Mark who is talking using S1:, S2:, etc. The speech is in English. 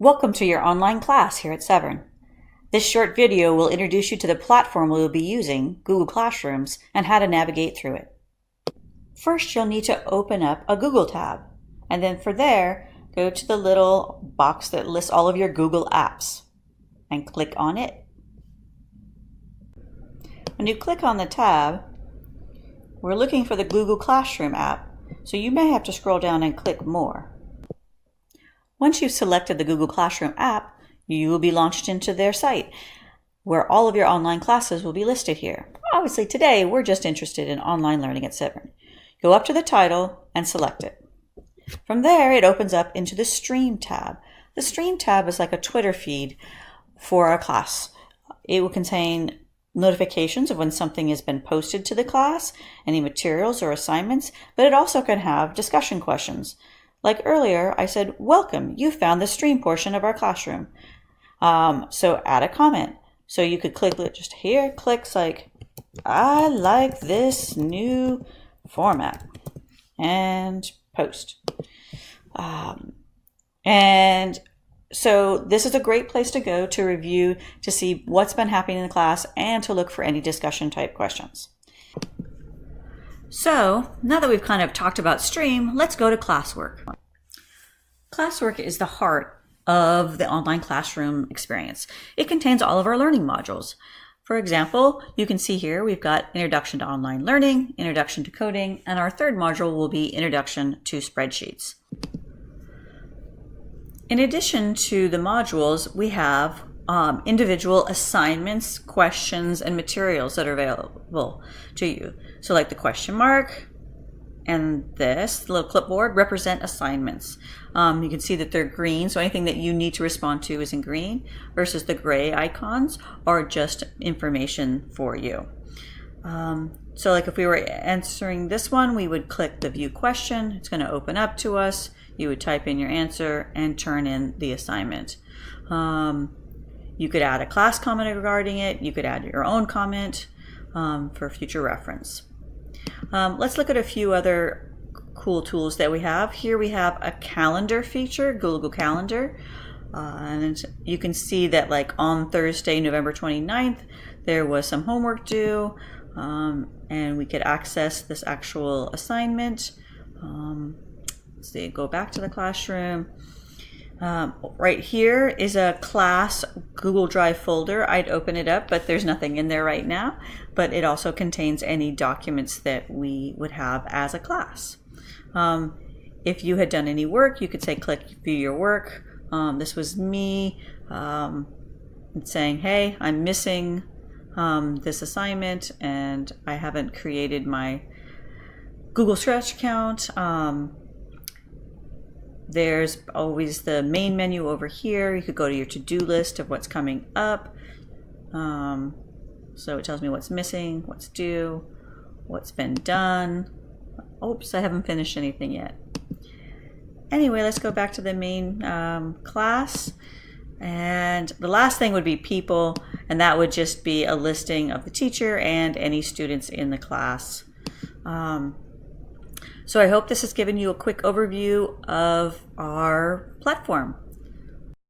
S1: Welcome to your online class here at Severn. This short video will introduce you to the platform we will be using, Google Classrooms, and how to navigate through it. First, you'll need to open up a Google tab, and then for there, go to the little box that lists all of your Google apps, and click on it. When you click on the tab, we're looking for the Google Classroom app, so you may have to scroll down and click More. Once you've selected the Google Classroom app, you will be launched into their site, where all of your online classes will be listed here. Obviously today, we're just interested in online learning at Severn. Go up to the title and select it. From there, it opens up into the Stream tab. The Stream tab is like a Twitter feed for our class. It will contain notifications of when something has been posted to the class, any materials or assignments, but it also can have discussion questions. Like earlier, I said, welcome, you found the stream portion of our classroom. So add a comment. So you could click just here, clicks like, I like this new format, and post. And so this is a great place to go to review, to see what's been happening in the class, and to look for any discussion type questions. So now that we've kind of talked about Stream, let's go to Classwork. Classwork is the heart of the online classroom experience. It contains all of our learning modules. For example, you can see here we've got Introduction to Online Learning, Introduction to Coding, and our third module will be Introduction to Spreadsheets. In addition to the modules, we have individual assignments, questions, and materials that are available to you. So like the question mark and this little clipboard represent assignments. You can see that they're green, so anything that you need to respond to is in green, versus the gray icons are just information for you. So like if we were answering this one, we would click the View Question. It's going to open up to us. You would type in your answer and turn in the assignment. You could add a class comment regarding it. You could add your own comment for future reference. Let's look at a few other cool tools that we have. Here we have a calendar feature, Google Calendar. And you can see that like on Thursday, November 29th, there was some homework due. And we could access this actual assignment. Let's see, go back to the classroom. Right here is a class Google Drive folder. I'd open it up, but there's nothing in there right now. But it also contains any documents that we would have as a class. If you had done any work, you could say click view your work. This was me saying, hey, I'm missing this assignment and I haven't created my Google Scratch account. There's always the main menu over here. You could go to your to-do list of what's coming up. So it tells me what's missing, what's due, what's been done. Oops, I haven't finished anything yet. Anyway, let's go back to the main class. And the last thing would be people, and that would just be a listing of the teacher and any students in the class. So I hope this has given you a quick overview of our platform.